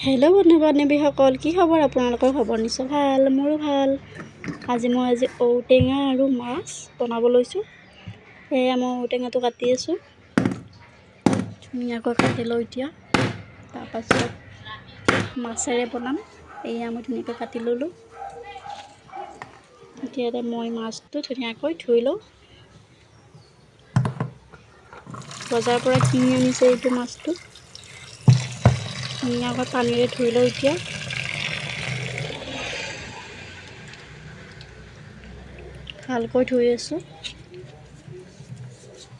Hello' বন্ধু বান্ধৱীসকল, কি খবৰ? আপোনালোকৰ খবৰ নিশ্চয় ভাল, মোৰো ভাল। আজি ঔটেঙা আৰু মাছ বনাব লৈছোঁ। সেয়া মই ঔটেঙাটো কাটি আছোঁ, ধুনীয়াকৈ কাটি লওঁ এতিয়া। তাৰপাছত মাছেৰে বনাম। এয়া মই ধুনীয়াকৈ কাটি ল'লোঁ। এতিয়া মই মাছটো ধুনীয়াকৈ ধুই লওঁ। বজাৰৰ পৰা কিনি আনিছে এইটো মাছটো। ধুনীয়াকৈ পানীৰে ধুই লওঁ এতিয়া। ভালকৈ ধুই আছোঁ।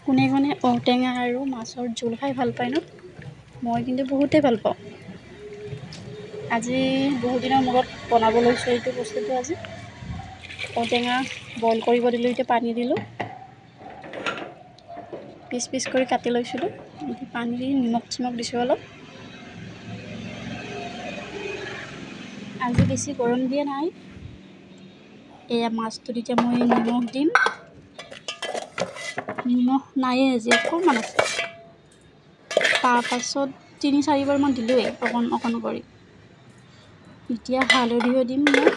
কোনে কোনে ঔটেঙা আৰু মাছৰ জোল খাই ভাল পায় ন? মই কিন্তু বহুতেই ভাল পাওঁ। আজি বহুত দিনৰ মূৰত বনাব লৈছোঁ এইটো বস্তুটো আজি। ঔটেঙা বইল কৰিব দিলোঁ, এতিয়া পানী দিলোঁ। পিচ পিচ কৰি কাটি লৈছিলোঁ। এতিয়া পানী দি নিমখ দিছোঁ অলপ। আজি বেছি গৰম দিয়া নাই। এয়া মাছটোত এতিয়া মই নিমখ দিম। নিমখ নাইয়ে আজি, অকণমান আছে। তাৰপাছত 3-4বাৰমান দিলোঁৱেই, অকণ কৰি। এতিয়া হালধিও দিম মই।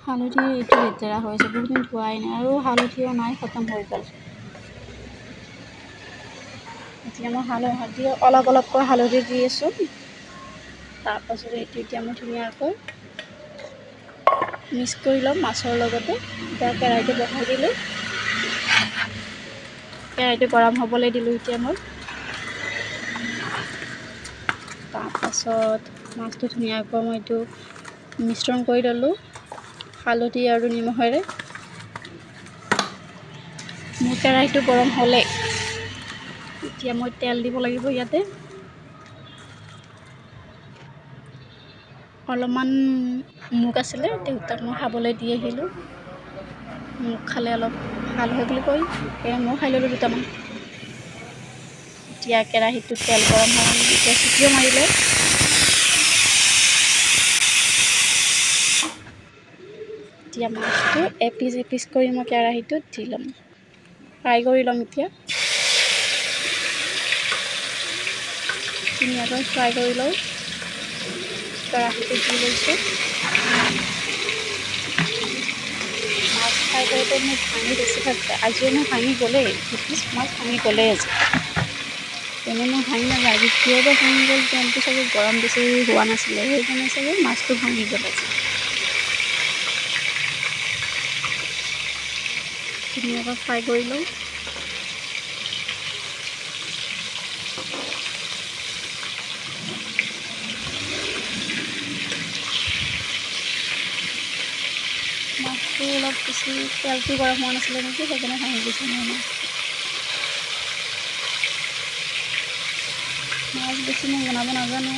হালধি এইটো লেতেৰা হৈ আছে, বহুত দিন ধোৱাই নাই, আৰু হালধিও নাই, খতম হৈ গ'ল। এতিয়া মই হালধি অলপকৈ হালধি দি আছোঁ। তাৰপাছত এইটো এতিয়া মই ধুনীয়াকৈ মিক্স কৰি ল'ম মাছৰ লগতে। এতিয়া কেৰাহীটো বহাই দিলোঁ। কেৰাহীটো গৰম হ'বলৈ দিলোঁ এতিয়া মই। তাৰপাছত মাছটো ধুনীয়াকৈ মই এইটো মিশ্ৰণ কৰি ল'লোঁ হালধি আৰু নিমখেৰে। মোৰ কেৰাহীটো গৰম হ'লে এতিয়া মই তেল দিব লাগিব ইয়াতে। অলপমান মুগ আছিলে, দেউতাক মই খাবলৈ দি আহিলোঁ। মুগ খালে অলপ ভাল হয় বুলি কয়, সেয়ে মই খাই ল'লোঁ দুটামান। এতিয়া কেৰাহীটোত তেল গৰম হ'ল, এতিয়া চিটিও মাৰিলে। এতিয়া মাছটো এপিচ এপিচ কৰি মই কেৰাহীটোত দি ল'ম, ফ্ৰাই কৰি ল'ম এতিয়া। ধুনীয়াকৈ ফ্ৰাই কৰি লওঁ। কেৰাহীটোত দি লৈছোঁ। মাছ ফ্ৰাই কৰোঁতে মোৰ ভাঙি বেছি ভাল পায়। আজিও মোৰ ভাঙি গ'লেই, দুপিচ মাছ ভাঙি গ'লেই আজি। এনে মোৰ ভাঙি নাযায়, আজি কিয় বা ভাঙি গ'ল, তেলটো চাগে গৰম বেছি হোৱা নাছিলে, সেইকাৰণে চাগে মাছটো ভাঙি গ'ল আজি। ধুনীয়াকৈ ফ্ৰাই কৰি লওঁ। মাছটো অলপ বেছি তেলটো গৰম হোৱা নাছিলে নেকি, সেইকাৰণে ভাঙি গৈছে মোৰ মাছ। মাছ বেছি মই বনাব নাজানো,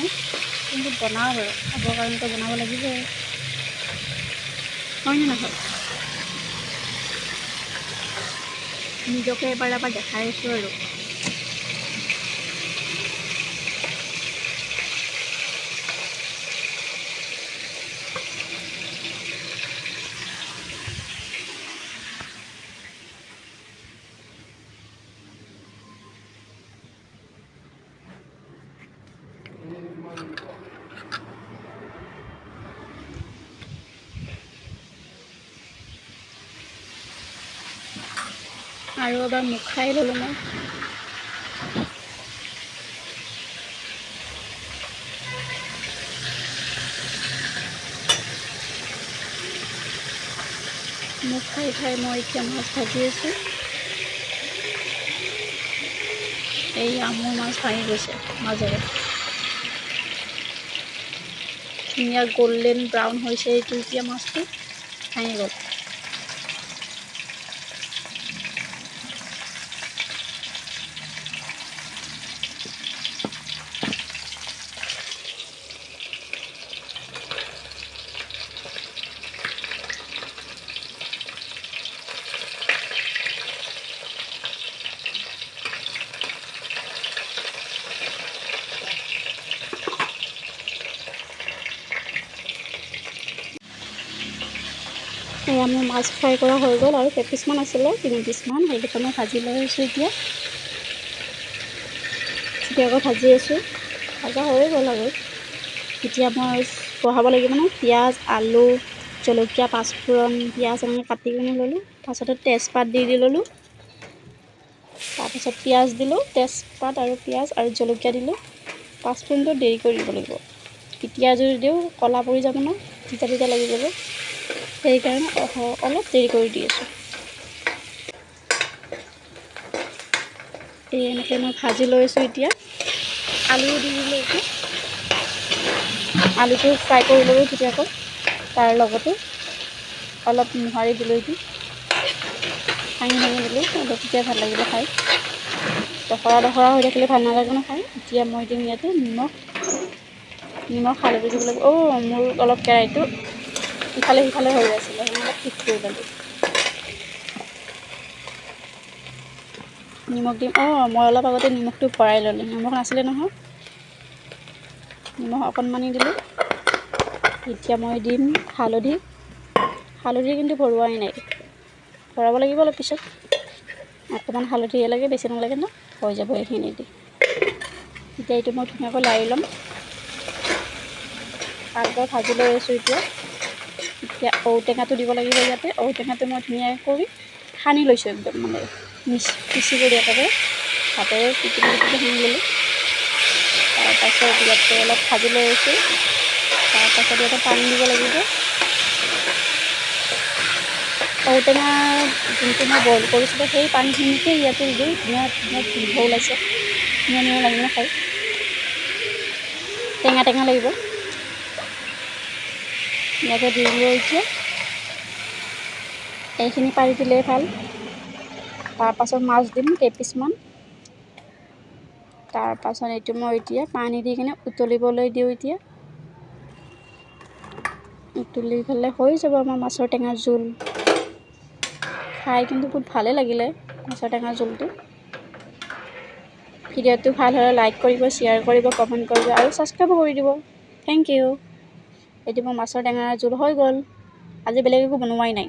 কিন্তু বনাওঁ বাৰু, খাবৰ কাৰণেতো বনাব লাগিবই, হয়নে নহয়? নিজকে এবাৰ দেখাই আছোঁ আৰু। আৰু এবাৰ মুখ খাই ল'লোঁ মই। মুখ খাই মই এতিয়া মাছ ভাজি আছোঁ। এয়া মোৰ মাছ ভাঙি গৈছে মাজেৰে। ধুনীয়া গল্ডেন ব্ৰাউন হৈছে এইটো এতিয়া মাছটো, ভাঙি গ'ল। এয়া মোৰ মাছ ফ্ৰাই কৰা হৈ গ'ল, আৰু কেইপিচমান আছিলে, 3 পিচমান, সেইকেইটা মই ভাজি লৈ আছোঁ এতিয়া। ধুনীয়াকৈ ভাজি আছোঁ। ভাজা হৈয়ে গ'ল আৰু এতিয়া মই বহাব লাগিব ন পিঁয়াজ আলু জলকীয়া পাঁচফোৰণ পিঁয়াজ এনেকৈ কাটি কিনি ল'লোঁ তাৰপাছতে তেজপাত দি ল'লোঁ তাৰপাছত পিঁয়াজ দিলোঁ তেজপাত আৰু পিঁয়াজ আৰু জলকীয়া দিলোঁ পাঁচফোৰণটো দেৰি কৰি দিব লাগিব এতিয়া যদি দিওঁ ক'লা পৰি যাব ন তিতা তিতা লাগি যাব সেইকাৰণে অলপ দেৰি কৰি দি আছোঁ এই এনেকৈ মই ভাজি লৈছোঁ এতিয়া আলু দি দিলোঁ এতিয়া আলুটো ফ্ৰাই কৰি ল'লোঁ ধুনীয়াকৈ তাৰ লগতে অলপ মোহাৰি দিলোঁ এইটো ভাঙি দিলোঁ তেতিয়া ভাল লাগিব খাই দখৰা হৈ থাকিলে ভাল নালাগে ন খাই এতিয়া মই দিম ইয়াতে নিমখ হালধি দিব লাগিব মোৰ অলপ কেৰাহীটো ইফালে সিফালে হৈ আছিলে অলপ ঠিক কৰি ল'লোঁ নিমখ দিম মই অলপ আগতে নিমখটো ভৰাই ল'লোঁ নিমখ নাছিলে নহয় নিমখ অকণমানি দিলোঁ এতিয়া মই দিম হালধি কিন্তু ভৰোৱাই নাই ভৰাব লাগিব অলপ পিছত অকণমান হালধিয়ে লাগে বেছি নালাগে ন হৈ যাব এইখিনি দি এতিয়া এইটো মই ধুনীয়াকৈ লাৰি ল'ম ভালকৈ ভাজি লৈ আছোঁ এতিয়া ঔটেঙাটো দিব লাগিব ইয়াতে ঔটেঙাটো মই ধুনীয়াকৈ কৰি সানি লৈছোঁ একদম মানে পিচি কৰি একেবাৰে হাতেৰে পিটিকি সানি ল'লোঁ তাৰপাছত ইয়াতে অলপ ভাজি লৈ আছোঁ তাৰপাছত ইয়াতে পানী দিব লাগিব ঔটেঙা যোনটো মই বইল কৰিছিলোঁ সেই পানীখিনিকে ইয়াতে দি ধুনীয়া গোন্ধ ওলাইছে ধুনীয়া লাগিব খাই টেঙা লাগিব ইয়াতে দি দিলোঁ এতিয়া এইখিনি পাৰি দিলেই ভাল তাৰপাছত মাছ দিম কেইপিচমান তাৰপাছত এইটো মই এতিয়া পানী দি কিনে উতলিবলৈ দিওঁ এতিয়া উতলি পেলাই হৈ যাব আমাৰ মাছৰ টেঙাৰ জোল খাই কিন্তু বহুত ভালেই লাগিলে মাছৰ টেঙাৰ জোলটো ভিডিঅ'টো ভাল হ'লে লাইক কৰিব শ্বেয়াৰ কৰিব কমেণ্ট কৰিব আৰু ছাবস্ক্ৰাইবো কৰি দিব থেংক ইউ এইটো মোৰ মাছৰ টেঙাৰ জোল হৈ গ'ল আজি বেলেগ একো বনোৱাই নাই